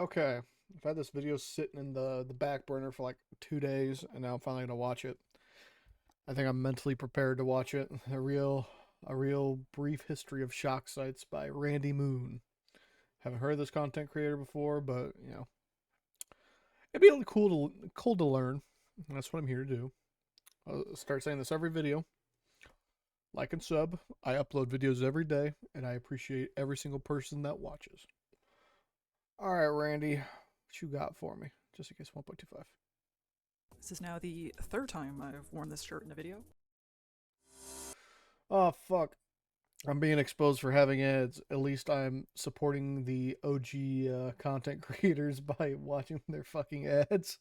Okay, I've had this video sitting in the back burner for like 2 days, and now I'm finally gonna watch it. I think I'm mentally prepared to watch it. A real brief history of shock sites by Randy Moon. Haven't heard of this content creator before, but it'd be cool to learn. And that's what I'm here to do. I'll start saying this every video. Like and sub. I upload videos every day, and I appreciate every single person that watches. All right, Randy, what you got for me? Just in case 1.25. This is now the third time I've worn this shirt in a video. Oh fuck! I'm being exposed for having ads. At least I'm supporting the OG content creators by watching their fucking ads.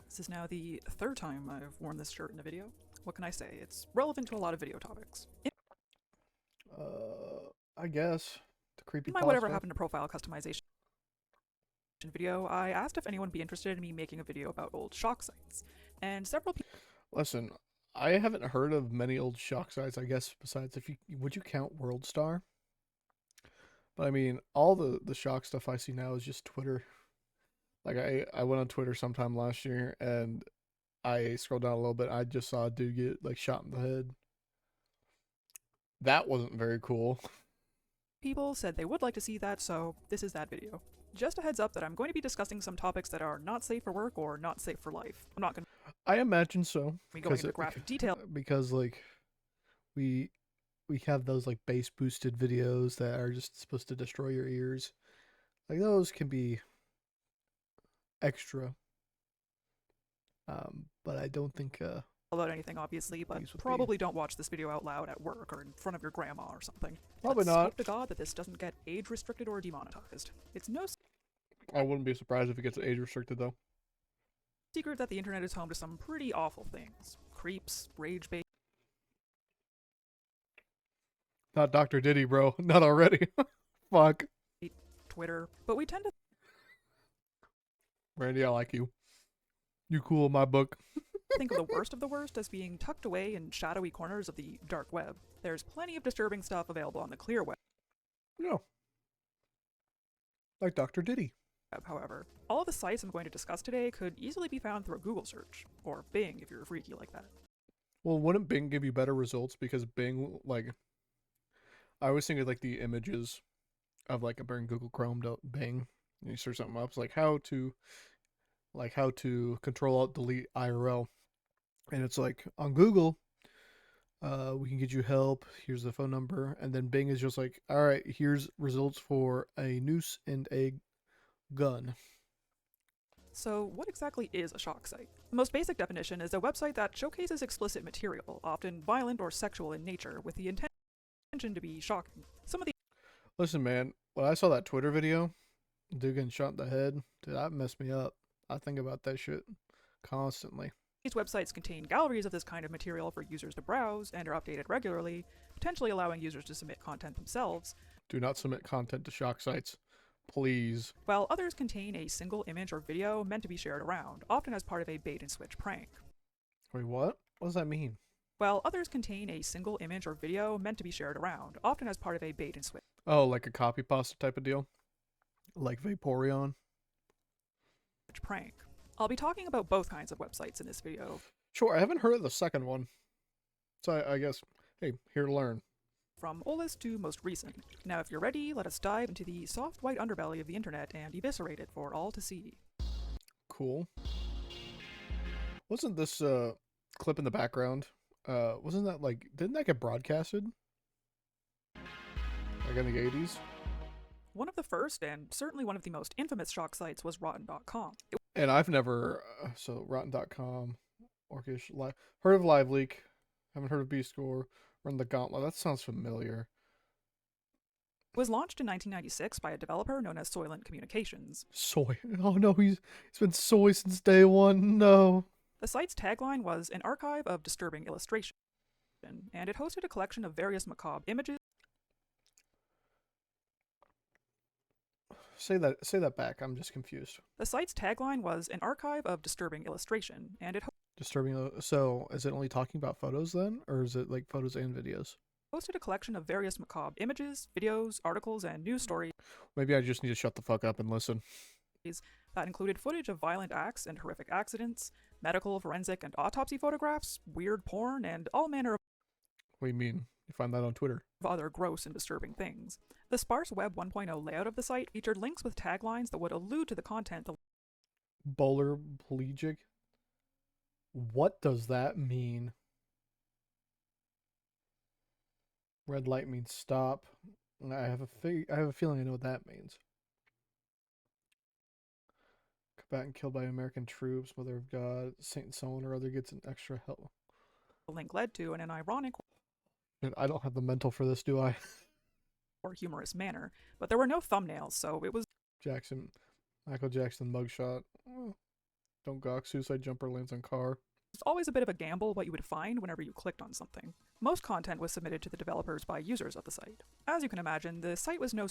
This is now the third time I've worn this shirt in a video. What can I say? It's relevant to a lot of video topics. In I guess the creepy my whatever happened to profile customization video, I asked if anyone would be interested in me making a video about old shock sites, and several people. Listen, I haven't heard of many old shock sites. I guess besides, if you would you count WorldStar? But I mean, all the shock stuff I see now is just Twitter. Like I went on Twitter sometime last year and I scrolled down a little bit. I just saw a dude get like shot in the head. That wasn't very cool. People said they would like to see that, so this is that video. Just a heads up that I'm going to be discussing some topics that are not safe for work or not safe for life. I'm not going I imagine so. to be going into graphic detail. Because like we we have those like bass boosted videos that are just supposed to destroy your ears. Like those can be extra. But I don't think About anything, obviously, but these would be probably don't watch this video out loud at work or in front of your grandma or something. probably Let's not. hope to God that this doesn't get age restricted or demonetized. It's no I wouldn't be surprised if it gets age restricted though. secret that the internet is home to some pretty awful things. Creeps, rage bait, Not Dr. Diddy, bro. Not already. Fuck. Twitter, but we tend to Randy, I like you. You cool in my book. think of the worst as being tucked away in shadowy corners of the dark web. There's plenty of disturbing stuff available on the clear web, No. Like Dr. Diddy. however. All of the sites I'm going to discuss today could easily be found through a Google search, or Bing if you're freaky like that. Well, wouldn't Bing give you better results because Bing like I always think of like the images of like a Google Chrome to Bing. And you search something up, it's like how to control alt delete IRL. And it's like on Google, we can get you help. Here's the phone number, and then Bing is just like, all right, here's results for a noose and a gun. So, what exactly is a shock site? The most basic definition is a website that showcases explicit material, often violent or sexual in nature, with the intention to be shocking. Some of Listen, man, when I saw that Twitter video, dude getting shot in the head, dude, that messed me up. I think about that shit constantly. these websites contain galleries of this kind of material for users to browse and are updated regularly, potentially allowing users to submit content themselves, Do not submit content to shock sites, please. while others contain a single image or video meant to be shared around, often as part of a bait and switch prank. Wait, what? What does that mean? While others contain a single image or video meant to be shared around, often as part of a bait and switch Oh, like a copy pasta type of deal? Like Vaporeon? prank. I'll be talking about both kinds of websites in this video, Sure, I haven't heard of the second one. So I guess, hey, here to learn. from oldest to most recent. Now, if you're ready, let us dive into the soft white underbelly of the internet and eviscerate it for all to see. Cool. Wasn't this clip in the background? Wasn't that like, didn't that get broadcasted? Like in the 80s? One of the first, and certainly one of the most infamous shock sites, was Rotten.com. And I've never, so Rotten.com, Orcish, heard of LiveLeak, haven't heard of B-Score, Run the Gauntlet, that sounds familiar. It was launched in 1996 by a developer known as Soylent Communications. Soy. Oh no, he's been soy since day one, no. The site's tagline was an archive of disturbing illustration, and it hosted a collection of various macabre images. Say that back, I'm just confused. The site's tagline was an archive of disturbing illustration, and it Disturbing, so is it only talking about photos then? Or is it like photos and videos? hosted a collection of various macabre images, videos, articles, and news stories Maybe I just need to shut the fuck up and listen. that included footage of violent acts and horrific accidents, medical, forensic, and autopsy photographs, weird porn, and all manner What do you mean? You find that on Twitter? of other gross and disturbing things. The sparse Web 1.0 layout of the site featured links with taglines that would allude to the content the Bowler Pelagic? What does that mean? Red light means stop. I have a feeling I know what that means. Combatant killed by American troops, Mother of God, Saint someone or other gets an extra help. link led to in an ironic And I don't have the mental for this, do I? or humorous manner, but there were no thumbnails, so it was Michael Jackson mugshot. Oh, don't gawk, suicide jumper lands on car. always a bit of a gamble what you would find whenever you clicked on something. Most content was submitted to the developers by users of the site. As you can imagine, the site was no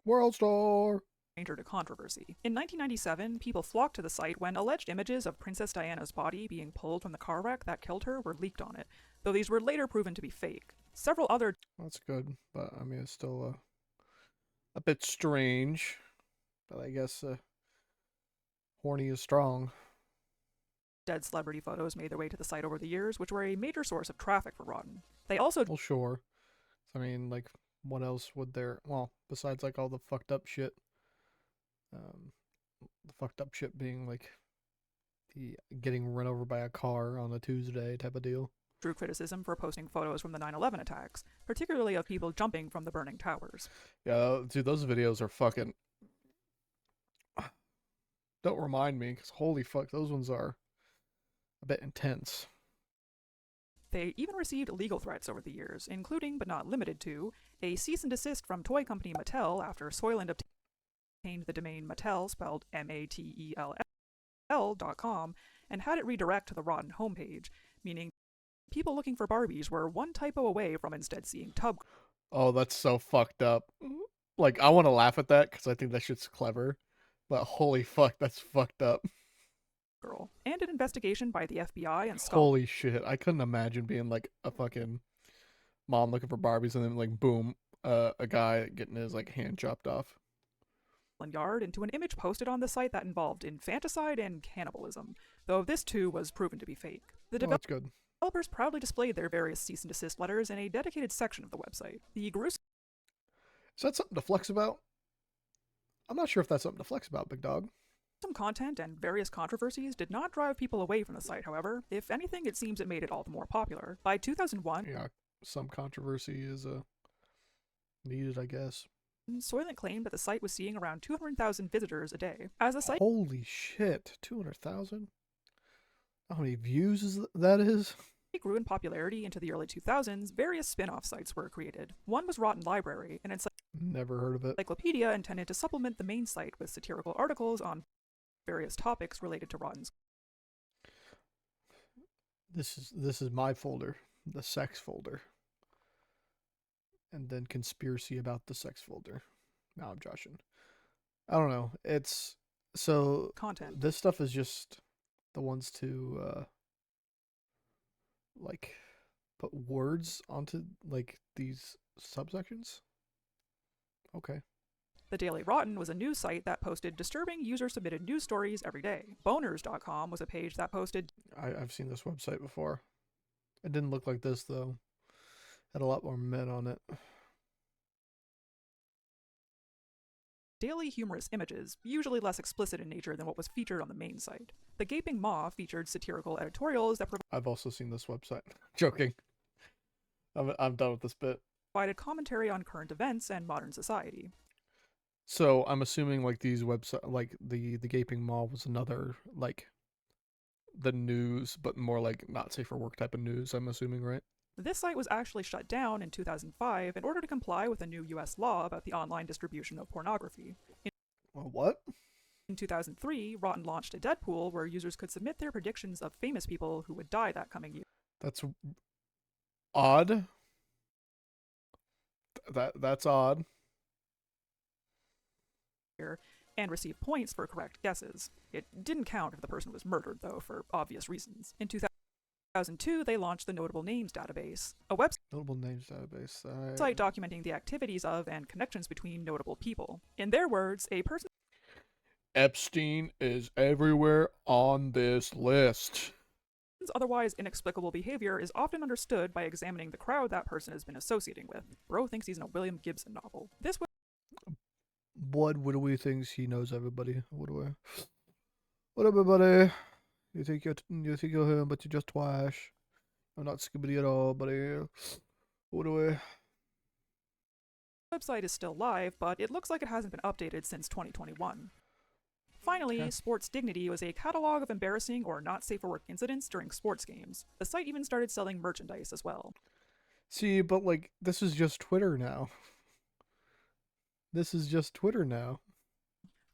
World Star! stranger to controversy. In 1997, people flocked to the site when alleged images of Princess Diana's body being pulled from the car wreck that killed her were leaked on it, though these were later proven to be fake. Several other That's good, but I mean, it's still a bit strange. But I guess horny is strong. dead celebrity photos made their way to the site over the years, which were a major source of traffic for Rotten. They also Well, sure. I mean, like, what else would there? Well, besides like all the fucked up shit. The fucked up shit being like the getting run over by a car on a Tuesday type of deal. drew criticism for posting photos from the 9/11 attacks, particularly of people jumping from the burning towers. Yeah, dude, those videos are fucking. Don't remind me, because holy fuck, those ones are a bit intense. They even received legal threats over the years, including, but not limited to, a cease and desist from toy company Mattel after Soylent obtained the domain Mattel, spelled Mattel.com, and had it redirect to the Rotten homepage, meaning people looking for Barbies were one typo away from instead seeing Tub Oh, that's so fucked up. Like, I want to laugh at that because I think that shit's clever, but holy fuck, that's fucked up. Girl, and an investigation by the FBI and Holy shit, I couldn't imagine being like a fucking mom looking for Barbies and then like boom, a guy getting his like hand chopped off. Scotland Yard into an image posted on the site that involved infanticide and cannibalism, though this too was proven to be fake. The Oh, that's good. developers proudly displayed their various cease and desist letters in a dedicated section of the website. The gruesome Is that something to flex about? I'm not sure if that's something to flex about, big dog. content and various controversies did not drive people away from the site, however. If anything, it seems it made it all the more popular. By 2001, Yeah, some controversy is needed, I guess. Soylent claimed that the site was seeing around 200,000 visitors a day. As the site Holy shit, 200,000? How many views that is? grew in popularity into the early 2000s, various spin-off sites were created. One was Rotten Library, an Never heard of it. encyclopedia intended to supplement the main site with satirical articles on various topics related to Rotten's. This is my folder, the sex folder. And then conspiracy about the sex folder. Now I'm joshing. I don't know. It's so Content. this stuff is just the ones to like put words onto like these subsections. Okay. The Daily Rotten was a news site that posted disturbing user-submitted news stories every day. Boners.com was a page that posted I've seen this website before. It didn't look like this though. Had a lot more men on it. daily humorous images, usually less explicit in nature than what was featured on the main site. The Gaping Maw featured satirical editorials that I've also seen this website. Joking. I'm done with this bit. provided commentary on current events and modern society. So I'm assuming like these website like the Gaping Maw was another like the news, but more like not safe for work type of news, I'm assuming, right? This site was actually shut down in 2005 in order to comply with a new US law about the online distribution of pornography. What? In 2003, Rotten launched a Deadpool where users could submit their predictions of famous people who would die that coming year. That's odd. That's odd. And receive points for correct guesses. It didn't count if the person was murdered, though, for obvious reasons. In 2002, they launched the Notable Names database, a website Notable names database. documenting the activities of and connections between notable people. In their words, a person Epstein is everywhere on this list. Otherwise inexplicable behavior is often understood by examining the crowd that person has been associating with. Bro thinks he's in a William Gibson novel. This Blood Widowy thinks he knows everybody. Widowy. What up, everybody? You think you're him, but you're just twice. I'm not Skibbity at all, buddy. Widowy. website is still live, but it looks like it hasn't been updated since 2021. Finally, Okay. Sports Dignity was a catalog of embarrassing or not safe for work incidents during sports games. The site even started selling merchandise as well. See, but like, this is just Twitter now. This is just Twitter now.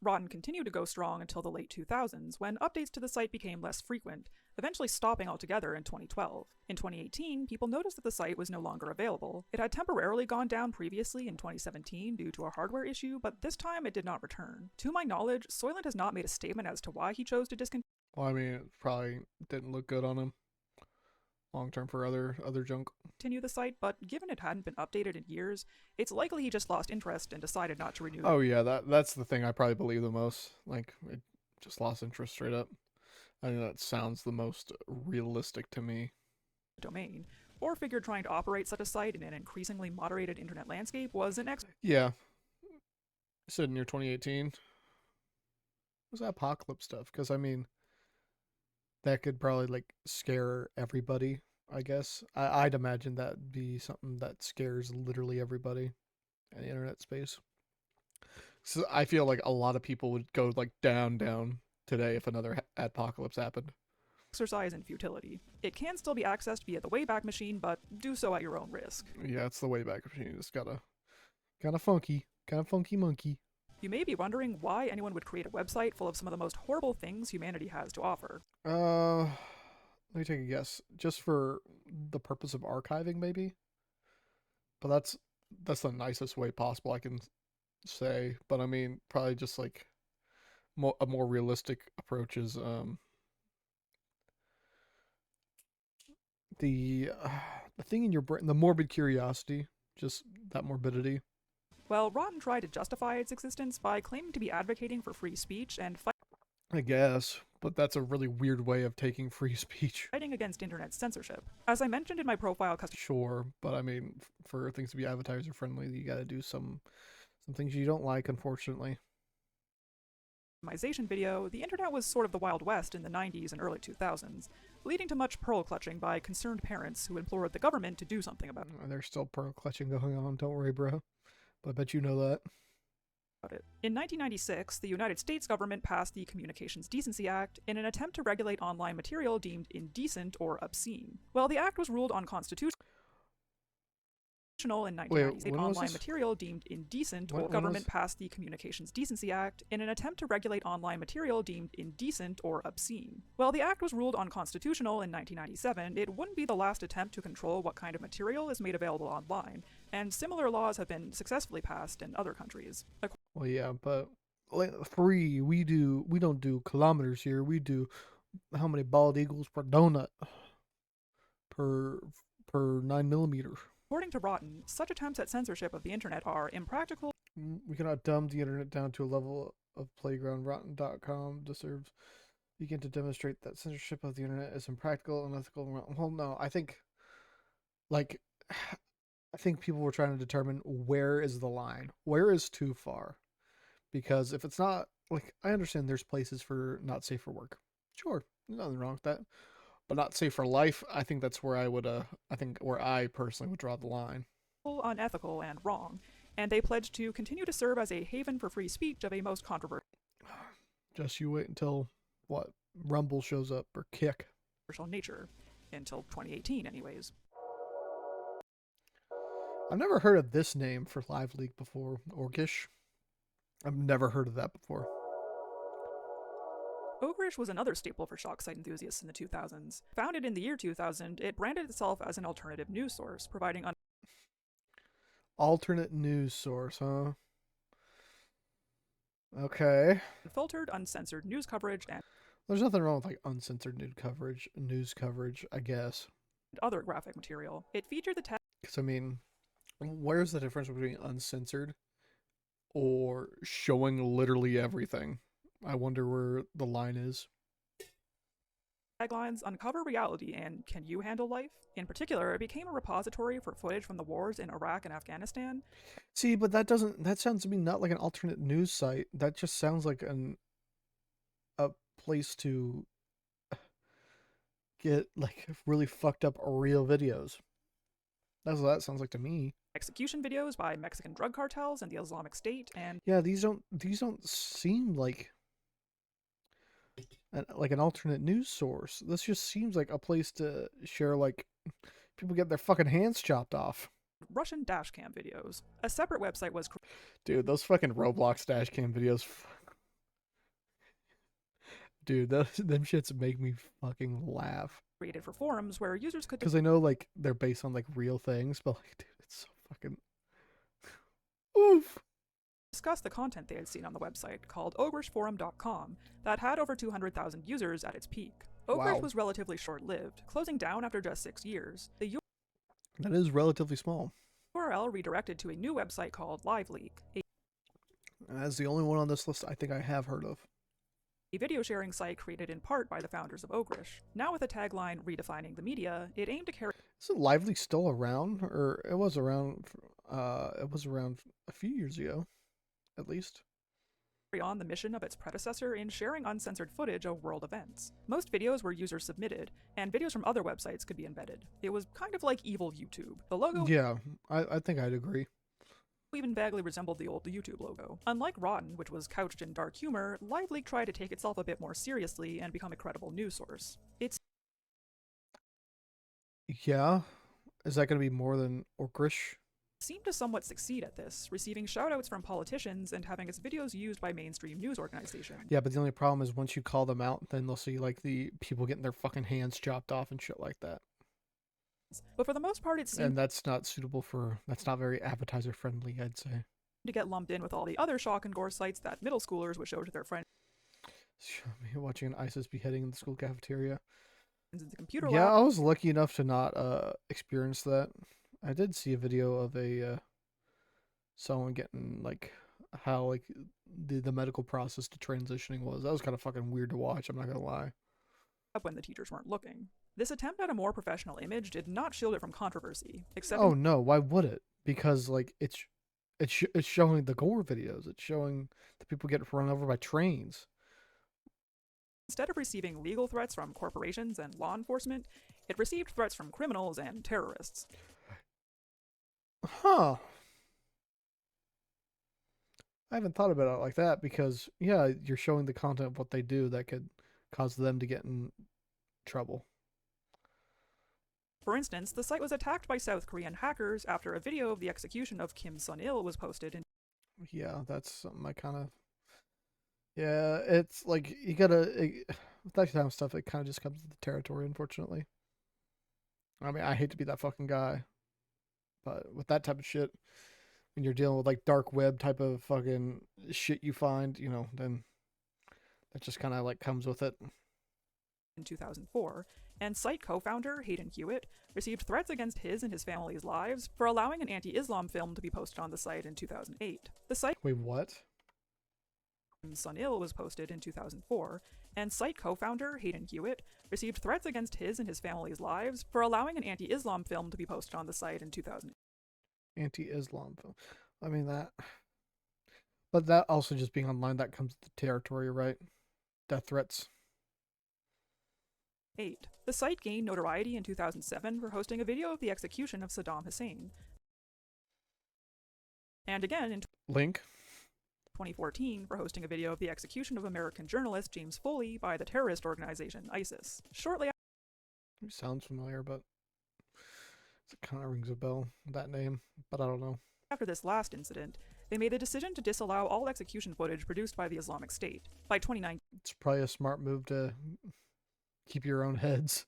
Rotten continued to go strong until the late 2000s, when updates to the site became less frequent, eventually stopping altogether in 2012. In 2018, people noticed that the site was no longer available. It had temporarily gone down previously in 2017 due to a hardware issue, but this time it did not return. To my knowledge, Soylent has not made a statement as to why he chose to discontinue Well, I mean, it probably didn't look good on him long term for other junk. the site, but given it hadn't been updated in years, it's likely he just lost interest and decided not to renew Oh yeah, that's the thing I probably believe the most. Like, it just lost interest straight up. I think that sounds the most realistic to me. the domain, or figured trying to operate such a site in an increasingly moderated internet landscape was an Yeah. You said near 2018. What's that apocalypse stuff? Because I mean, that could probably like scare everybody. I guess I'd imagine that'd be something that scares literally everybody in the internet space. So I feel like a lot of people would go like down today if another apocalypse happened. exercise in futility. It can still be accessed via the Wayback Machine, but do so at your own risk. Yeah, it's the Wayback Machine. It's kind of funky monkey. You may be wondering why anyone would create a website full of some of the most horrible things humanity has to offer. Let me take a guess. Just for the purpose of archiving, maybe. But that's the nicest way possible I can say. But I mean, probably just like a more realistic approach is the thing in your brain, the morbid curiosity, just that morbidity. Well, Rotten tried to justify its existence by claiming to be advocating for free speech and I guess, but that's a really weird way of taking free speech. fighting against internet censorship. As I mentioned in my profile Sure, but I mean, for things to be advertiser friendly, you got to do some things you don't like, unfortunately. customization video, the internet was sort of the Wild West in the 90s and early 2000s, leading to much pearl clutching by concerned parents who implored the government to do something about There's still pearl clutching going on. Don't worry, bro. But I bet you know that. it. In 1996, the United States government passed the Communications Decency Act in an attempt to regulate online material deemed indecent or obscene. Well, the act was ruled unconstitutional in 1998. when was Online this? material deemed indecent When or was- government passed the Communications Decency Act in an attempt to regulate online material deemed indecent or obscene. While the act was ruled unconstitutional in 1997, it wouldn't be the last attempt to control what kind of material is made available online, and similar laws have been successfully passed in other countries. Well, yeah, but free. We don't do kilometers here. We do how many bald eagles per donut per 9 millimeter. According to Rotten, such attempts at censorship of the internet are impractical. We cannot dumb the internet down to a level of playground. Rotten.com deserves begin to demonstrate that censorship of the internet is impractical, unethical. Well, no, I think like I think people were trying to determine where is the line, where is too far, because if it's not like I understand there's places for not safe for work, sure, there's nothing wrong with that, but not safe for life. I think that's where I would I think where I personally would draw the line. Unethical and wrong, and they pledged to continue to serve as a haven for free speech of a most controversial Just you wait until what Rumble shows up or Kick. nature. Until 2018, anyways. I've never heard of this name for Live Leak before. Orcish. I've never heard of that before. Ogrish was another staple for shock site enthusiasts in the 2000s. Founded in the year 2000, it branded itself as an alternative news source, providing Alternate news source, huh? Okay. unfiltered, uncensored news coverage and There's nothing wrong with like uncensored news coverage, I guess. other graphic material. It featured the text Because I mean, where's the difference between uncensored or showing literally everything? I wonder where the line is. Taglines uncover reality and can you handle life? In particular, it became a repository for footage from the wars in Iraq and Afghanistan. See, but that sounds to me not like an alternate news site. That just sounds like a place to get like really fucked up real videos. That's what that sounds like to me. Execution videos by Mexican drug cartels and the Islamic State, and Yeah, these don't seem like an alternate news source. This just seems like a place to share like people get their fucking hands chopped off. Russian dashcam videos. A separate website was Dude, those fucking Roblox dashcam videos. Dude, them shits make me fucking laugh. created for forums where users could Because I know like they're based on like real things, but like, dude, it's so fucking oof. discuss the content they had seen on the website called ogrishforum.com that had over 200,000 users at its peak. Ogrish Wow. was relatively short-lived, closing down after just 6 years. The That is relatively small. URL redirected to a new website called LiveLeak, That's the only one on this list I think I have heard of. a video sharing site created in part by the founders of Ogrish. Now with a tagline redefining the media, it aimed to carry Isn't Lively still around? Or it was around a few years ago, at least. on the mission of its predecessor in sharing uncensored footage of world events. Most videos were user submitted, and videos from other websites could be embedded. It was kind of like evil YouTube. The logo Yeah, I think I'd agree. even vaguely resembled the old YouTube logo. Unlike Rotten, which was couched in dark humor, LiveLeak tried to take itself a bit more seriously and become a credible news source. It Yeah. Is that going to be more than Orgrish? seemed to somewhat succeed at this, receiving shoutouts from politicians and having its videos used by mainstream news organizations. Yeah, but the only problem is once you call them out, then they'll see like the people getting their fucking hands chopped off and shit like that. But for the most part, it seemed And that's not very appetizer friendly, I'd say. to get lumped in with all the other shock and gore sites that middle schoolers would show to their friends Watching an ISIS beheading in the school cafeteria. in the computer Yeah, lab. I was lucky enough to not experience that. I did see a video of someone getting like how like the medical process to transitioning was. That was kind of fucking weird to watch, I'm not gonna lie. When the teachers weren't looking. This attempt at a more professional image did not shield it from controversy, except Oh no, why would it? Because like it's showing the gore videos. It's showing the people get run over by trains. instead of receiving legal threats from corporations and law enforcement, it received threats from criminals and terrorists. Huh. I haven't thought about it like that because yeah, you're showing the content of what they do that could cause them to get in trouble. For instance, the site was attacked by South Korean hackers after a video of the execution of Kim Sun-il was posted in Yeah, that's something I kind of. Yeah, it's like you gotta. With that kind of stuff, it kind of just comes with the territory, unfortunately. I mean, I hate to be that fucking guy, but with that type of shit, when you're dealing with like dark web type of fucking shit you find, then that just kind of like comes with it. in 2004, and site co-founder Hayden Hewitt received threats against his and his family's lives for allowing an anti-Islam film to be posted on the site in 2008. The site Wait, what? Sun-il was posted in 2004, and site co-founder Hayden Hewitt received threats against his and his family's lives for allowing an anti-Islam film to be posted on the site in 2008. Anti-Islam film. I mean that. But that also just being online, that comes with the territory, right? Death threats. The site gained notoriety in 2007 for hosting a video of the execution of Saddam Hussein, and again in Link. 2014 for hosting a video of the execution of American journalist James Foley by the terrorist organization ISIS. Shortly It sounds familiar, but it kind of rings a bell, that name, but I don't know. after this last incident, they made the decision to disallow all execution footage produced by the Islamic State. By 2019, It's probably a smart move to keep your own heads.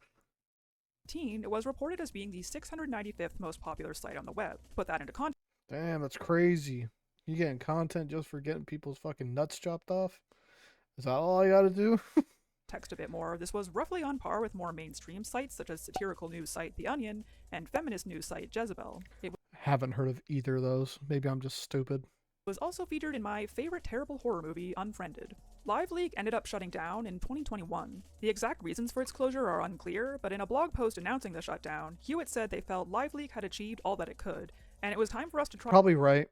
it was reported as being the 695th most popular site on the web. To put that into context, Damn, that's crazy. You getting content just for getting people's fucking nuts chopped off? Is that all I gotta do? a bit more, this was roughly on par with more mainstream sites such as satirical news site The Onion and feminist news site Jezebel. It Haven't heard of either of those. Maybe I'm just stupid. was also featured in my favorite terrible horror movie, Unfriended. LiveLeak ended up shutting down in 2021. The exact reasons for its closure are unclear, but in a blog post announcing the shutdown, Hewitt said they felt LiveLeak had achieved all that it could, and it was time for us to try. Probably right.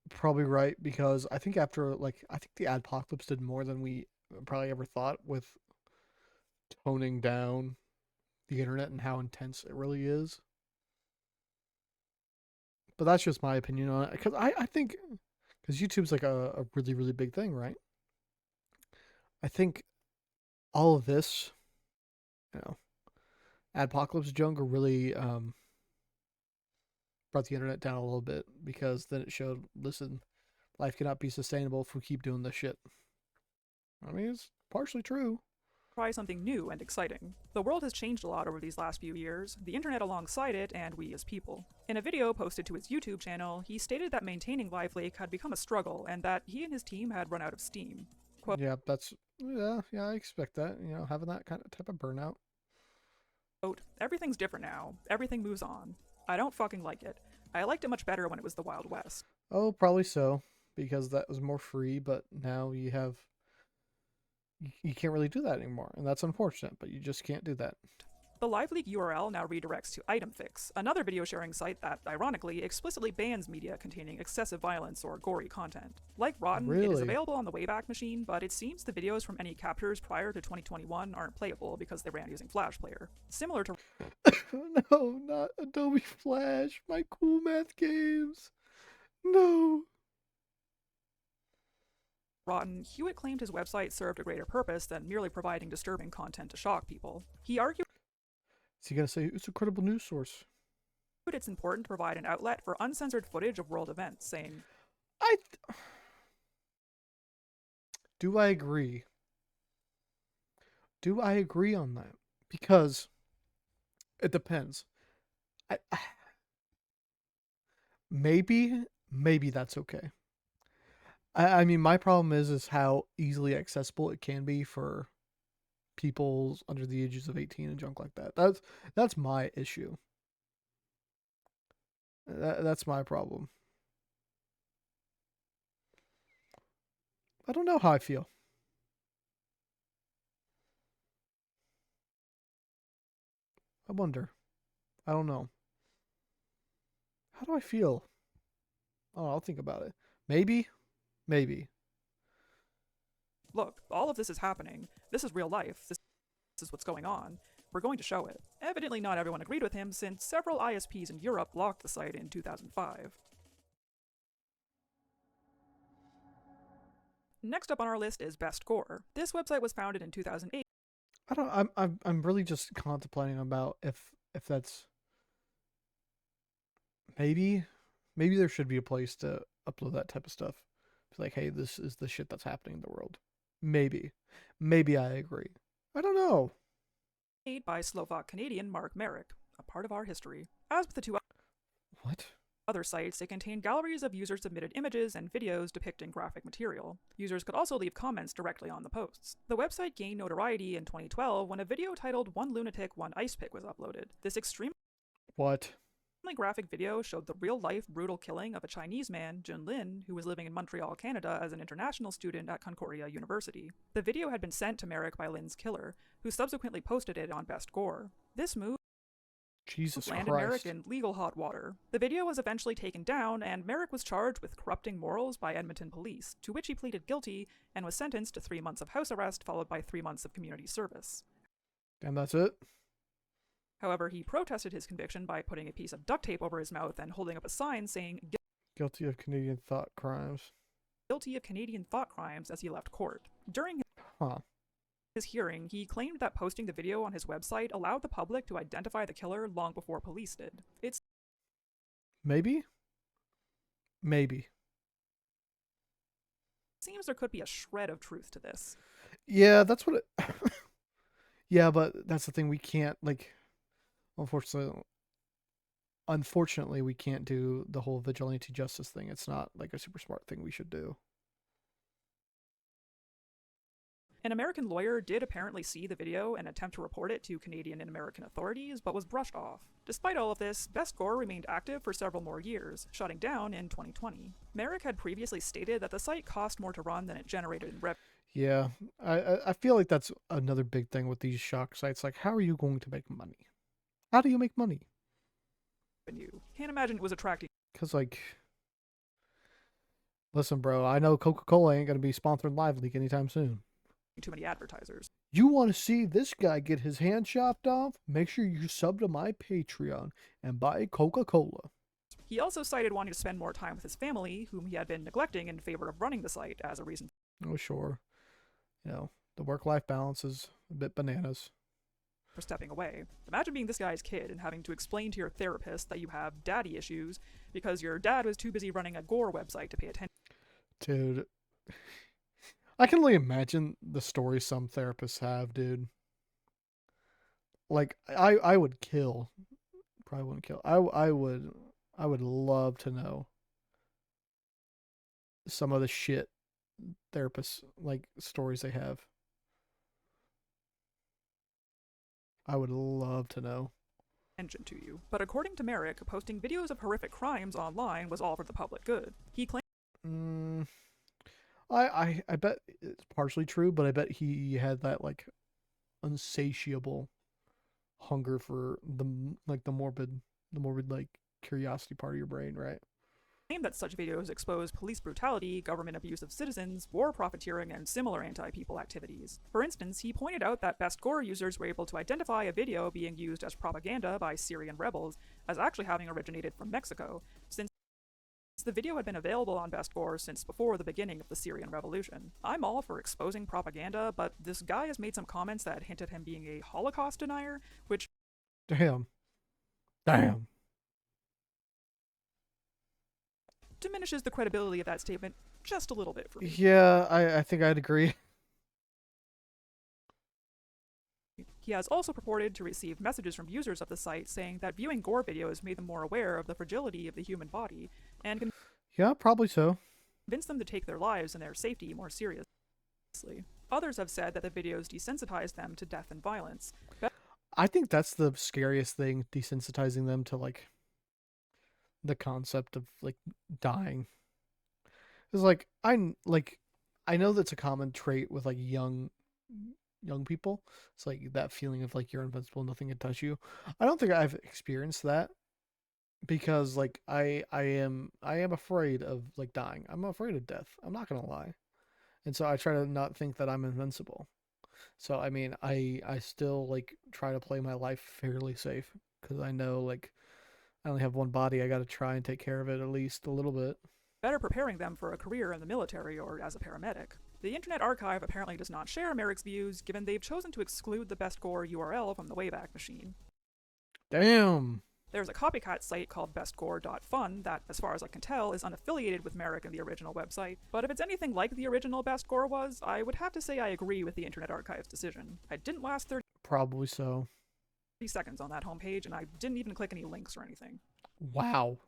Probably right, because I think after, like, I think the Adpocalypse did more than we probably ever thought with toning down the internet and how intense it really is. But that's just my opinion on it, because I think, because YouTube's like a really, really big thing, right? I think all of this, you know, Adpocalypse junk really brought the internet down a little bit, because then it showed, listen, life cannot be sustainable if we keep doing this shit. I mean, it's partially true. Try something new and exciting. The world has changed a lot over these last few years, the internet alongside it, and we as people. In a video posted to his YouTube channel, he stated that maintaining LiveLeak had become a struggle and that he and his team had run out of steam. Quote, Yeah, I expect that, having that kind of type of burnout. everything's different now. Everything moves on. I don't fucking like it. I liked it much better when it was the Wild West. Oh, probably so, because that was more free, but now you can't really do that anymore, and that's unfortunate, but you just can't do that. The LiveLeak URL now redirects to ItemFix, another video sharing site that, ironically, explicitly bans media containing excessive violence or gory content. Like Rotten, it is Really? available on the Wayback Machine, but it seems the videos from any captures prior to 2021 aren't playable because they ran using Flash Player. Similar to No, not Adobe Flash, my cool math games. No. Rotten, Hewitt claimed his website served a greater purpose than merely providing disturbing content to shock people. He argued Is he gonna say it's a credible news source? it's important to provide an outlet for uncensored footage of world events, saying, Do I agree? Do I agree on that? Because it depends. I maybe that's okay. I mean, my problem is how easily accessible it can be for people under the ages of 18 and junk like that. That's my issue. That's my problem. I don't know how I feel. I wonder. I don't know. How do I feel? Oh, I'll think about it. Maybe. look, all of this is happening. This is real life. This is what's going on. We're going to show it. Evidently not everyone agreed with him, since several ISPs in Europe blocked the site in 2005. Next up on our list is Best Gore. This website was founded in 2008. I'm really just contemplating about if that's maybe there should be a place to upload that type of stuff. It's like, hey, this is the shit that's happening in the world. Maybe I agree. I don't know. Made by Slovak-Canadian Mark Merrick, a part of our history. As with the two What? other sites, they contain galleries of user-submitted images and videos depicting graphic material. Users could also leave comments directly on the posts. The website gained notoriety in 2012 when a video titled One Lunatic, One Ice Pick was uploaded. This extremely What? graphic video showed the real-life brutal killing of a Chinese man, Jun Lin, who was living in Montreal, Canada as an international student at Concordia University. The video had been sent to Merrick by Lin's killer, who subsequently posted it on Best Gore. This move Jesus landed Christ. Merrick in legal hot water. The video was eventually taken down, and Merrick was charged with corrupting morals by Edmonton police, to which he pleaded guilty and was sentenced to 3 months of house arrest followed by 3 months of community service. And that's it? However, he protested his conviction by putting a piece of duct tape over his mouth and holding up a sign saying Guilty of Canadian thought crimes. guilty of Canadian thought crimes as he left court. During Huh. his hearing, he claimed that posting the video on his website allowed the public to identify the killer long before police did. It Maybe? seems there could be a shred of truth to this. Yeah, that's what it... Yeah, but that's the thing, we can't, like... Unfortunately, we can't do the whole vigilante justice thing. It's not, like, a super smart thing we should do. An American lawyer did apparently see the video and attempt to report it to Canadian and American authorities, but was brushed off. Despite all of this, Best Gore remained active for several more years, shutting down in 2020. Merrick had previously stated that the site cost more to run than it generated in revenue. Yeah, I feel like that's another big thing with these shock sites. Like, how are you going to make money? How do you make money? You can't imagine it was attracting Because, like, listen, bro, I know Coca-Cola ain't going to be sponsoring Live Leak anytime soon. too many advertisers. You want to see this guy get his hand chopped off? Make sure you sub to my Patreon and buy Coca-Cola. He also cited wanting to spend more time with his family, whom he had been neglecting in favor of running the site, as a reason Oh, sure. You know, the work-life balance is a bit bananas. for stepping away. Imagine being this guy's kid and having to explain to your therapist that you have daddy issues because your dad was too busy running a gore website to pay attention. Dude, I can only imagine the stories some therapists have, dude. Like, I would kill. Probably wouldn't kill. I would love to know some of the shit therapists, like, stories they have. I would love to know. To you. But according to Merrick, posting videos of horrific crimes online was all for the public good. He claimed Mm, I bet it's partially true, but I bet he had that, like, unsatiable hunger for the morbid, like, curiosity part of your brain, right? that such videos expose police brutality, government abuse of citizens, war profiteering, and similar anti-people activities. For instance, he pointed out that Best Gore users were able to identify a video being used as propaganda by Syrian rebels as actually having originated from Mexico, since the video had been available on Best Gore since before the beginning of the Syrian Revolution. I'm all for exposing propaganda, but this guy has made some comments that hint at him being a Holocaust denier, which Damn. Damn. diminishes the credibility of that statement just a little bit for me. Yeah, I think I'd agree. He has also purported to receive messages from users of the site saying that viewing gore videos made them more aware of the fragility of the human body and Yeah, probably so. convinced them to take their lives and their safety more seriously. Others have said that the videos desensitized them to death and violence. I think that's the scariest thing, desensitizing them to, like, the concept of, like, dying. It's I know that's a common trait with, like, young people. It's like that feeling of, like, you're invincible, nothing can touch you. I don't think I've experienced that because, like, I am afraid of, like, dying. I'm afraid of death. I'm not gonna lie. And so I try to not think that I'm invincible. So I mean, I still, like, try to play my life fairly safe because I know, like, I only have one body. I got to try and take care of it at least a little bit. Better preparing them for a career in the military or as a paramedic. The Internet Archive apparently does not share Merrick's views, given they've chosen to exclude the Best Gore URL from the Wayback Machine. Damn. There's a copycat site called bestgore.fun that, as far as I can tell, is unaffiliated with Merrick and the original website, but if it's anything like the original Best Gore was, I would have to say I agree with the Internet Archive's decision. I didn't last 30 Probably so. seconds on that homepage, and I didn't even click any links or anything. Wow.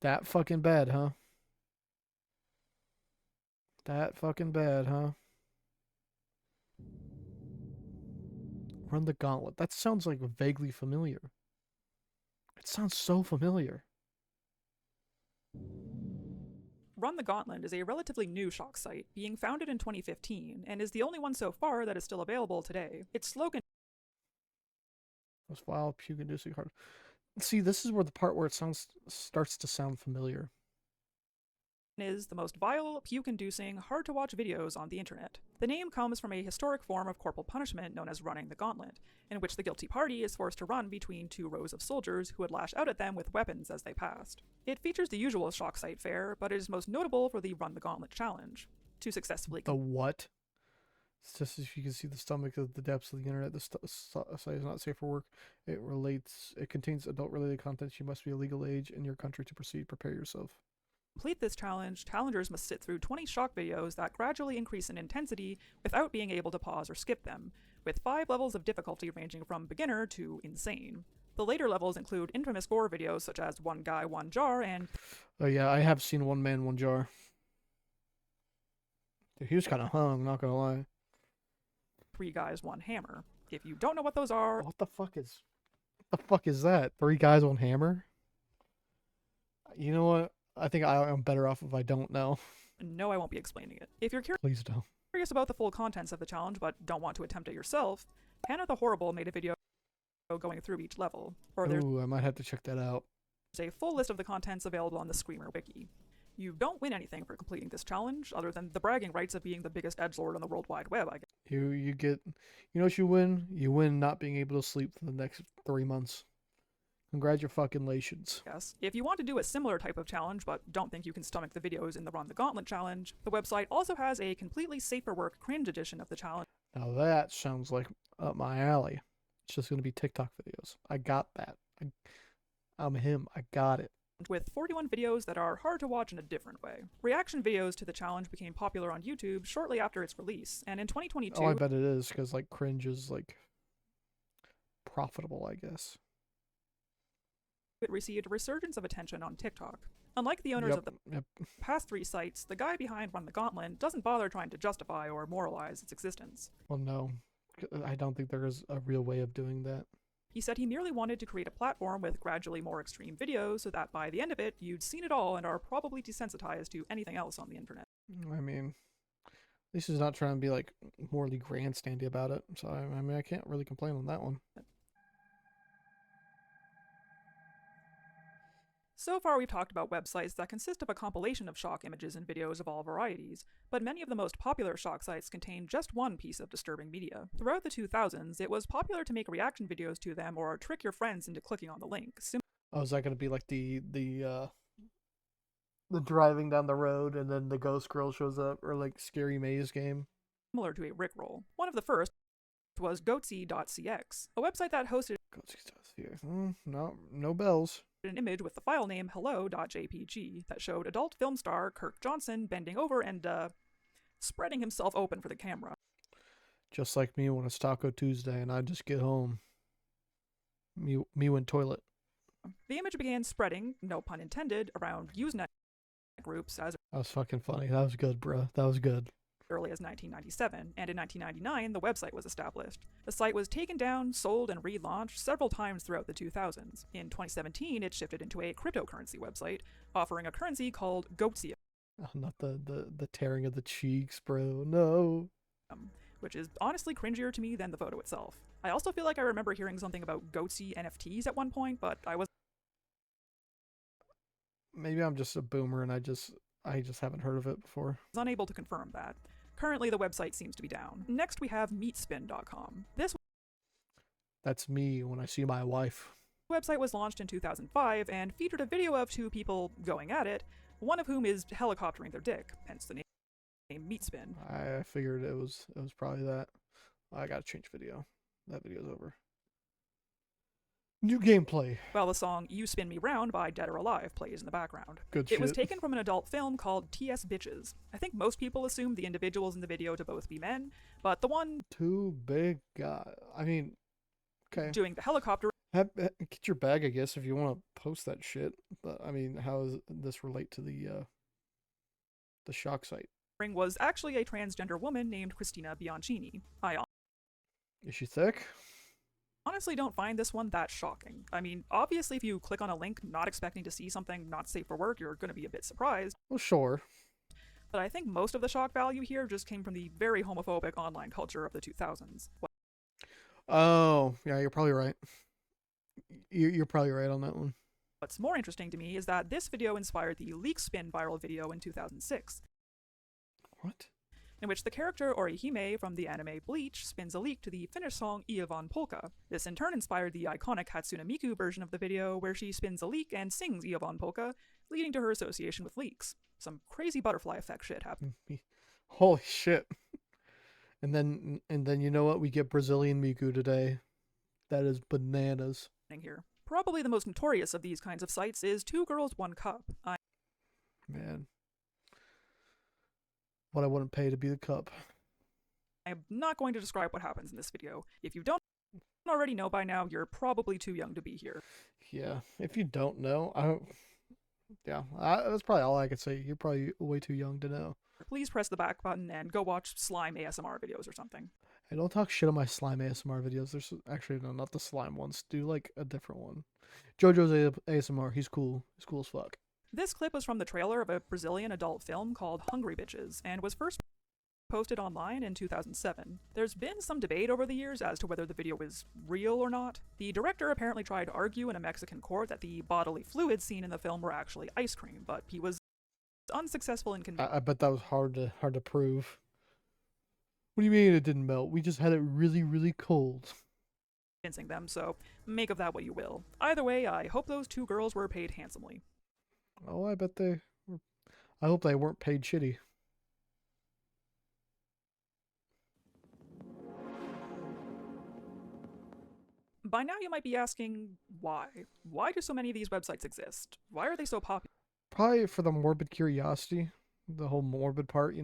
That fucking bad, huh? That fucking bad, huh? Run the Gauntlet. That sounds, like, vaguely familiar. It sounds so familiar. Run the Gauntlet is a relatively new shock site, being founded in 2015, and is the only one so far that is still available today. Its slogan Most vile, puke-inducing hard. See, this is where the part where it starts to sound familiar. is the most vile, puke-inducing, hard-to-watch videos on the internet. The name comes from a historic form of corporal punishment known as running the gauntlet, in which the guilty party is forced to run between two rows of soldiers who would lash out at them with weapons as they passed. It features the usual shock site fare, but it is most notable for the Run the Gauntlet challenge. To successfully The what? It's just if you can see the stomach of the depths of the internet, the site is not safe for work. It contains adult-related content. You must be a legal age in your country to proceed. Prepare yourself. complete this challenge, challengers must sit through 20 shock videos that gradually increase in intensity without being able to pause or skip them, with 5 levels of difficulty ranging from beginner to insane. The later levels include infamous gore videos such as One Guy, One Jar and Oh yeah, I have seen One Man, One Jar. Dude, he was kind of hung, not gonna lie. Three Guys, One Hammer. If you don't know what those are, What the fuck is that? Three guys, one hammer? You know what? I think I'm better off if I don't know. no, I won't be explaining it. If you're curious Please don't. Curious about the full contents of the challenge but don't want to attempt it yourself, Hannah the Horrible made a video going through each level, or there's Ooh, I might have to check that out. a full list of the contents available on the Screamer wiki. You don't win anything for completing this challenge, other than the bragging rights of being the biggest edgelord on the World Wide Web, I guess. You get, you know what you win? You win not being able to sleep for the next 3 months. Congratulations. If you want to do a similar type of challenge but don't think you can stomach the videos in the Run the Gauntlet challenge, the website also has a completely safe for work cringe edition of the challenge Now that sounds like up my alley. It's just gonna be TikTok videos. I got that. I'm him. I got it. with 41 videos that are hard to watch in a different way. Reaction videos to the challenge became popular on YouTube shortly after its release, and in 2022, Oh, I bet it is because like cringe is like profitable, I guess. it received a resurgence of attention on TikTok. Unlike the owners of the Yep. past 3 sites, the guy behind Run the Gauntlet doesn't bother trying to justify or moralize its existence. Well, no, I don't think there is a real way of doing that. He said he merely wanted to create a platform with gradually more extreme videos so that by the end of it, you'd seen it all and are probably desensitized to anything else on the internet. I mean, at least he's not trying to be like morally grandstandy about it. So I mean, I can't really complain on that one. So far, we've talked about websites that consist of a compilation of shock images and videos of all varieties, but many of the most popular shock sites contain just one piece of disturbing media. Throughout the 2000s, it was popular to make reaction videos to them or trick your friends into clicking on the link, Oh, is that going to be like the driving down the road and then the ghost girl shows up, or like Scary Maze game? similar to a Rickroll. One of the first was goatsy.cx, a website that hosted No bells. an image with the file name hello.jpg that showed adult film star Kirk Johnson bending over and, spreading himself open for the camera. Just like me when it's Taco Tuesday and I just get home. Me went toilet. The image began spreading, no pun intended, around Usenet groups as That was fucking funny. That was good, bro. That was good. early as 1997, and in 1999, the website was established. The site was taken down, sold, and relaunched several times throughout the 2000s. In 2017, it shifted into a cryptocurrency website, offering a currency called Goatsia, Oh, not the tearing of the cheeks, bro. No. which is honestly cringier to me than the photo itself. I also feel like I remember hearing something about Goatsy NFTs at one point, but I was Maybe I'm just a boomer and I just haven't heard of it before. unable to confirm that. Currently, the website seems to be down. Next, we have meatspin.com. This That's me when I see my wife. website was launched in 2005 and featured a video of 2 people going at it, one of whom is helicoptering their dick, hence the name Meatspin. I figured it was probably that. I gotta change video. That video's over. New gameplay. While the song You Spin Me Round by Dead or Alive plays in the background. Good It shit. was taken from an adult film called T.S. Bitches. I think most people assumed the individuals in the video to both be men, but the one Too big guy. I mean, okay. doing the helicopter Get your bag, I guess, if you want to post that shit. But I mean, how does this relate to the shock site? was actually a transgender woman named Christina Bianchini. I Is she thick? honestly don't find this one that shocking. I mean, obviously if you click on a link not expecting to see something not safe for work, you're going to be a bit surprised. Well, sure. But I think most of the shock value here just came from the very homophobic online culture of the 2000s. Oh, yeah, you're probably right. You're probably right on that one. What's more interesting to me is that this video inspired the Leak Spin viral video in 2006, What? in which the character Orihime from the anime Bleach spins a leak to the Finnish song Iivan Polka. This in turn inspired the iconic Hatsune Miku version of the video where she spins a leak and sings Iivan Polka, leading to her association with leaks. Some crazy butterfly effect shit happened Holy shit. And then you know what? We get Brazilian Miku today. That is bananas. here. Probably the most notorious of these kinds of sites is Two Girls, One Cup. Man. What I wouldn't pay to be the cup. I'm not going to describe what happens in this video. If you don't already know by now, you're probably too young to be here. Yeah. If you don't know, that's probably all I could say. You're probably way too young to know. Please press the back button and go watch slime ASMR videos or something. Hey, don't talk shit on my slime ASMR videos. There's actually no, not the slime ones. Do like a different one. JoJo's ASMR. He's cool. He's cool as fuck. This clip was from the trailer of a Brazilian adult film called Hungry Bitches and was first posted online in 2007. There's been some debate over the years as to whether the video is real or not. The director apparently tried to argue in a Mexican court that the bodily fluids seen in the film were actually ice cream, but he was unsuccessful in I bet that was hard to prove. What do you mean it didn't melt? We just had it really, really cold. convincing them, so make of that what you will. Either way, I hope those two girls were paid handsomely. Oh, I bet they were. I hope they weren't paid shitty. By now you might be asking, why? Why do so many of these websites exist? Why are they so popular? Probably for the morbid curiosity, the whole morbid part,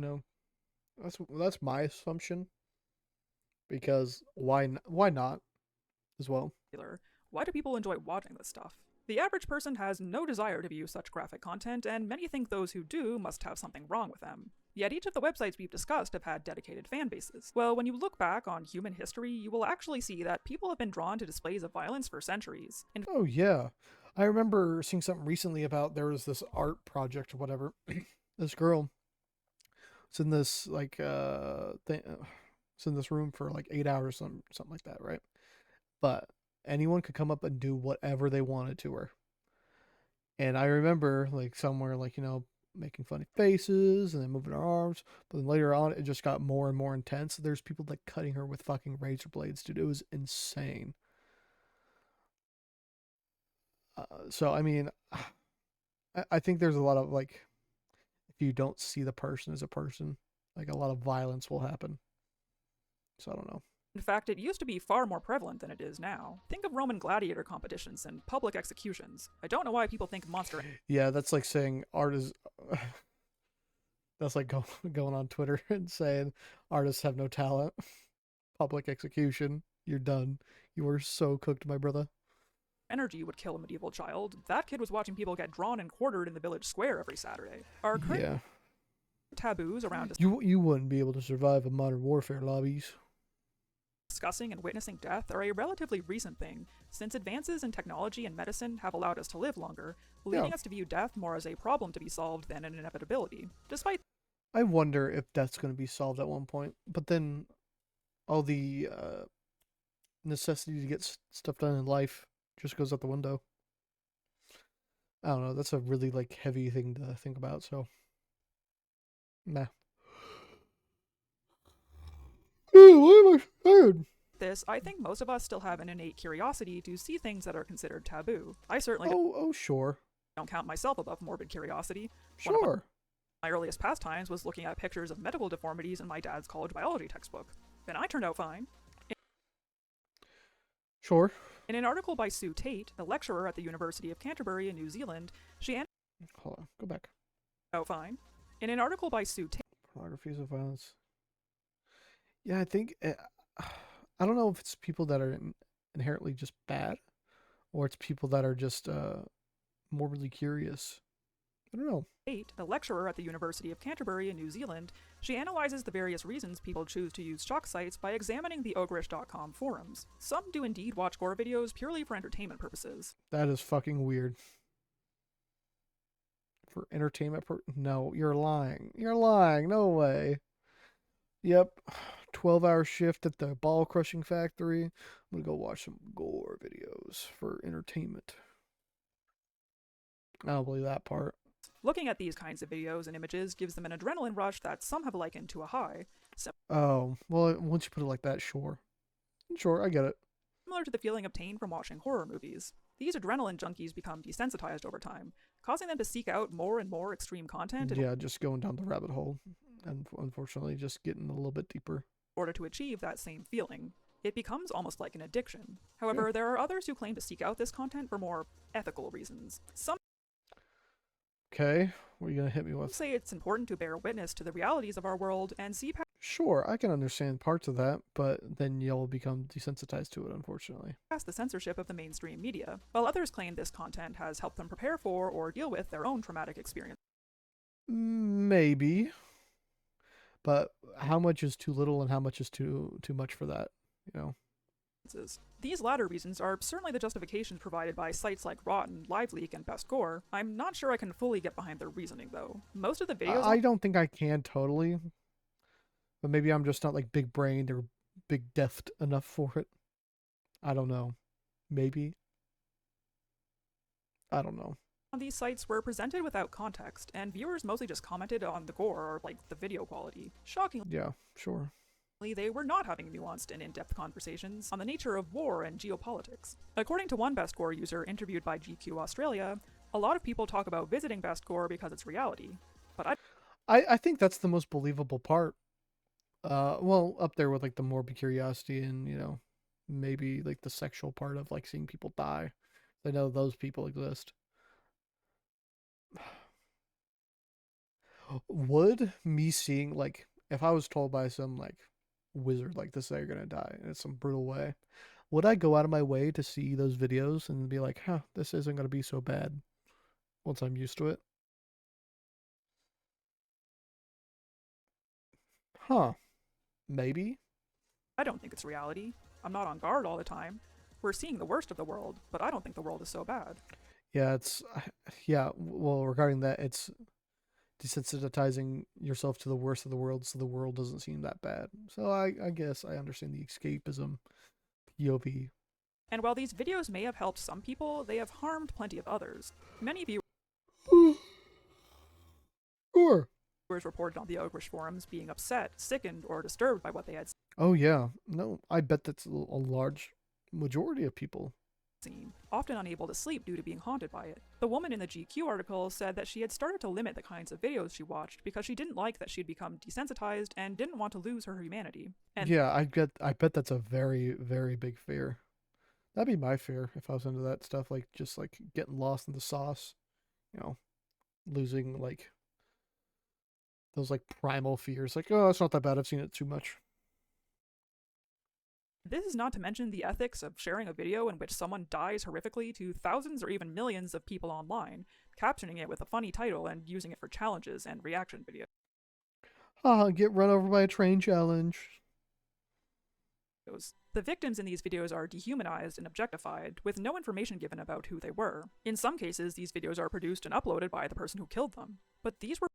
That's my assumption. Because why not as well? Why do people enjoy watching this stuff? The average person has no desire to view such graphic content, and many think those who do must have something wrong with them. Yet each of the websites we've discussed have had dedicated fan bases. Well, when you look back on human history, you will actually see that people have been drawn to displays of violence for centuries. Oh yeah. I remember seeing something recently about there was this art project or whatever. This girl was in this like thing, was in this room for like 8 hours, something like that, right? But anyone could come up and do whatever they wanted to her. And I remember like somewhere like, making funny faces and then moving her arms. But then later on, it just got more and more intense. There's people like cutting her with fucking razor blades, dude. It was insane. So, I mean, I think there's a lot of like, if you don't see the person as a person, like a lot of violence will happen. So I don't know. In fact, it used to be far more prevalent than it is now. Think of Roman gladiator competitions and public executions. I don't know why people think Monster... Yeah, that's like saying art is... That's like going on Twitter and saying artists have no talent. Public execution. You're done. You were so cooked, my brother. Energy would kill a medieval child. That kid was watching people get drawn and quartered in the village square every Saturday. Our current taboos around... You wouldn't be able to survive a modern warfare lobbies. Discussing and witnessing death are a relatively recent thing, since advances in technology and medicine have allowed us to live longer, leading us to view death more as a problem to be solved than an inevitability. Despite... I wonder if that's going to be solved at one point, but then all the necessity to get stuff done in life just goes out the window. I don't know, that's a really like heavy thing to think about, so nah. Why am I tired? I think most of us still have an innate curiosity to see things that are considered taboo. I certainly sure. don't count myself above morbid curiosity. Sure. My earliest pastimes was looking at pictures of medical deformities in my dad's college biology textbook. And I turned out fine. Sure. In an article by Sue Tate, a lecturer at the University of Canterbury in New Zealand, Hold on, go back. fine. In an article by Sue Tate... Pornographies of violence. Yeah, I think... I don't know if it's people that are inherently just bad, or it's people that are just morbidly curious. I don't know. Tate, a lecturer at the University of Canterbury in New Zealand, she analyzes the various reasons people choose to use shock sites by examining the ogrish.com forums. Some do indeed watch gore videos purely for entertainment purposes. That is fucking weird. For entertainment no, you're lying. You're lying. No way. Yep. 12-hour shift at the ball crushing factory. I'm gonna go watch some gore videos for entertainment. I don't believe that part. Looking at these kinds of videos and images gives them an adrenaline rush that some have likened to a high. Oh, well, once you put it like that, sure. Sure, I get it. Similar to the feeling obtained from watching horror movies. These adrenaline junkies become desensitized over time, causing them to seek out more and more extreme content Yeah, just going down the rabbit hole, and unfortunately just getting a little bit deeper. In order to achieve that same feeling. It becomes almost like an addiction. However, there are others who claim to seek out this content for more ethical reasons. Some Okay, what are you gonna hit me with? say it's important to bear witness to the realities of our world and see Sure, I can understand parts of that, but then you'll become desensitized to it, unfortunately. past the censorship of the mainstream media, while others claim this content has helped them prepare for or deal with their own traumatic experience. Maybe. But how much is too little and how much is too much for that, you know? These latter reasons are certainly the justifications provided by sites like Rotten, LiveLeak, and Best Gore. I'm not sure I can fully get behind their reasoning, though. Most of the videos... I don't think I can totally. But maybe I'm just not like big brained or big deft enough for it. I don't know. Maybe. I don't know. On these sites were presented without context, and viewers mostly just commented on the gore or like the video quality. Shockingly, Yeah, sure. they were not having nuanced and in-depth conversations on the nature of war and geopolitics. According to one Best Gore user interviewed by GQ Australia, a lot of people talk about visiting Best Gore because it's reality, but I think that's the most believable part. Well, up there with like the morbid curiosity and, maybe like the sexual part of like seeing people die. I know those people exist. Would me seeing like if I was told by some like wizard like this, they're gonna die in some brutal way, would I go out of my way to see those videos and be like, huh, this isn't gonna be so bad once I'm used to it? Huh. Maybe. I don't think it's reality. I'm not on guard all the time. We're seeing the worst of the world, but I don't think the world is so bad. Yeah, yeah, well, regarding that, it's desensitizing yourself to the worst of the world so the world doesn't seem that bad. So I guess I understand the escapism POV. And while these videos may have helped some people, they have harmed plenty of others. Many viewers Sure. reported on the Ogrish forums being upset, sickened, or disturbed by what they had Oh yeah. No, I bet that's a large majority of people. seen, often unable to sleep due to being haunted by it. The woman in the GQ article said that she had started to limit the kinds of videos she watched because she didn't like that she'd become desensitized and didn't want to lose her humanity. And Yeah, I bet that's a very, very big fear. That'd be my fear if I was into that stuff, like just like getting lost in the sauce, you know, losing like those like primal fears. Like, oh, it's not that bad. I've seen it too much. this is not to mention the ethics of sharing a video in which someone dies horrifically to thousands or even millions of people online, captioning it with a funny title and using it for challenges and reaction videos. Get run over by a train challenge. The victims in these videos are dehumanized and objectified, with no information given about who they were. In some cases, these videos are produced and uploaded by the person who killed them. But these were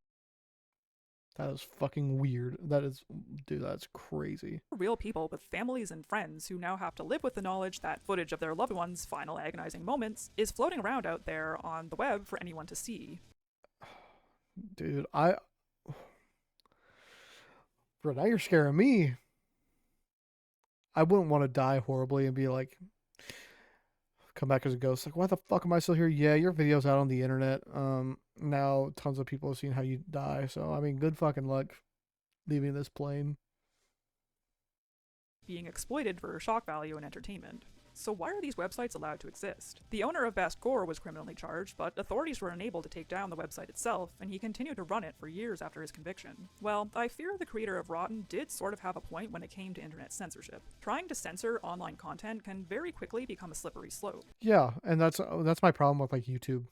That is fucking weird. That is, dude, that's crazy. real people with families and friends who now have to live with the knowledge that footage of their loved ones' final agonizing moments is floating around out there on the web for anyone to see. Dude, bro, now you're scaring me. I wouldn't want to die horribly and be like, come back as a ghost. Like, why the fuck am I still here? Yeah, your video's out on the internet. Now tons of people have seen how you die. So, I mean, good fucking luck leaving this plane. Being exploited for shock value and entertainment. So why are these websites allowed to exist? The owner of Best Gore was criminally charged, but authorities were unable to take down the website itself, and he continued to run it for years after his conviction. Well, I fear the creator of Rotten did sort of have a point when it came to internet censorship. Trying to censor online content can very quickly become a slippery slope. Yeah, and that's my problem with like YouTube.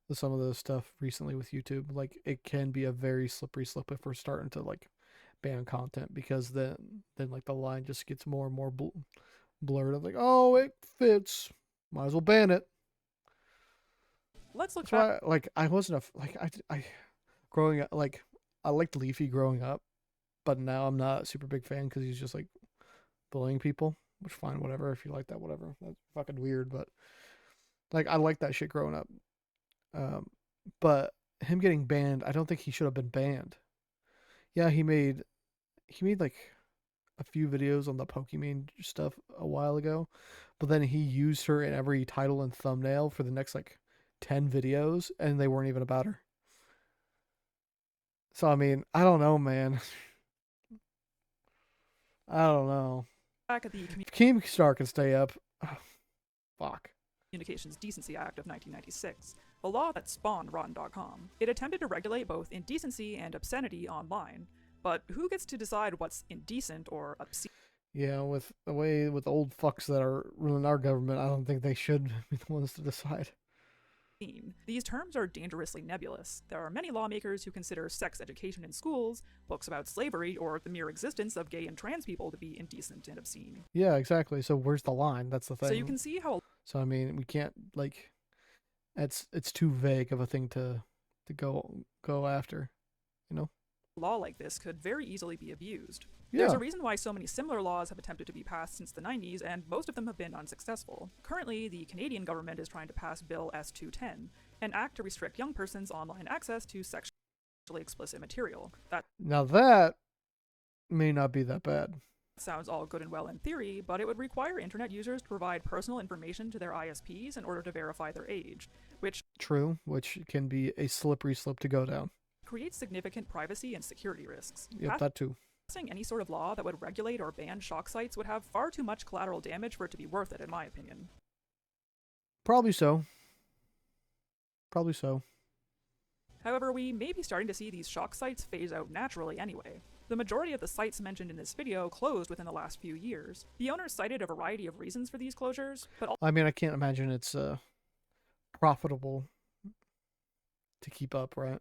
With some of the stuff recently with YouTube, like it can be a very slippery slope if we're starting to like ban content because then like the line just gets more and more blurred. I'm like, oh, it fits. Might as well ban it. Let's look That's back. why, like, I wasn't I growing up, like, I liked Leafy growing up, but now I'm not a super big fan because he's just like bullying people. Which fine, whatever. If you like that, whatever. That's fucking weird, but like, I liked that shit growing up. Um, but him getting banned, I don't think he should have been banned. Yeah, he made like a few videos on the Pokemon stuff a while ago, but then he used her in every title and thumbnail for the next like 10 videos, and they weren't even about her. So, I mean, I don't know, man. I don't know. Back at the If Keemstar can stay up, oh, fuck. Communications Decency Act of 1996, the law that spawned Rotten.com. It attempted to regulate both indecency and obscenity online, but who gets to decide what's indecent or obscene? Yeah, with the way with old fucks that are ruling our government, I don't think they should be the ones to decide. These terms are dangerously nebulous. There are many lawmakers who consider sex education in schools, books about slavery, or the mere existence of gay and trans people to be indecent and obscene. Yeah, exactly. So where's the line? That's the thing. So you can see how So I mean, we can't like it's too vague of a thing to go after, you know? law like this could very easily be abused. There's Yeah. a reason why so many similar laws have attempted to be passed since the 90s, and most of them have been unsuccessful. Currently, the Canadian government is trying to pass Bill S210, an act to restrict young persons' online access to sexually explicit material. That Now that may not be that bad. sounds all good and well in theory, but it would require internet users to provide personal information to their ISPs in order to verify their age, which True, which can be a slippery slope to go down. creates significant privacy and security risks. Yep, that too. Passing any sort of law that would regulate or ban shock sites would have far too much collateral damage for it to be worth it, in my opinion. Probably so. Probably so. However, we may be starting to see these shock sites phase out naturally anyway. The majority of the sites mentioned in this video closed within the last few years. The owners cited a variety of reasons for these closures, but I mean, I can't imagine it's profitable to keep up, right?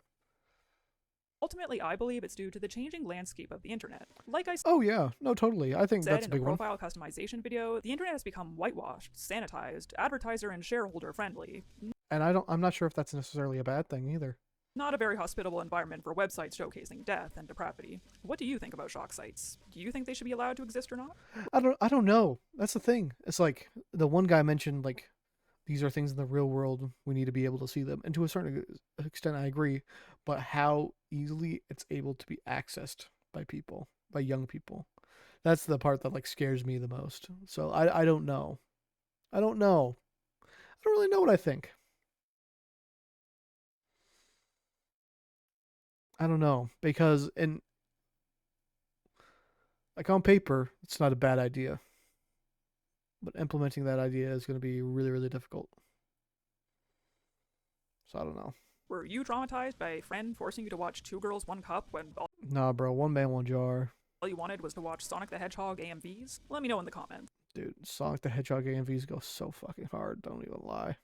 ultimately I believe it's due to the changing landscape of the internet. Like I Oh yeah, no, totally. I think said that's a in the big one. profile customization video, the internet has become whitewashed, sanitized, advertiser and shareholder friendly. And I'm not sure if that's necessarily a bad thing either. Not a very hospitable environment for websites showcasing death and depravity. What do you think about shock sites? Do you think they should be allowed to exist or not? I don't know. That's the thing. It's like the one guy mentioned like these are things in the real world. We need to be able to see them. And to a certain extent I agree, but how easily it's able to be accessed by people, by young people. That's the part that like scares me the most. So I don't know. I don't know. I don't really know what I think. I don't know because in like on paper, it's not a bad idea, but implementing that idea is going to be really, really difficult. So I don't know. Were you traumatized by a friend forcing you to watch Two Girls, One Cup when Nah, bro, one man, one jar. all you wanted was to watch Sonic the Hedgehog AMVs? Let me know in the comments. Dude, Sonic the Hedgehog AMVs go so fucking hard. Don't even lie.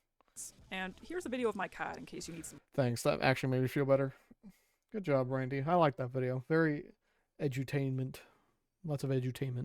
And here's a video of my cat in case you need some Thanks. That actually made me feel better. Good job, Randy. I like that video. Very edutainment. Lots of edutainment.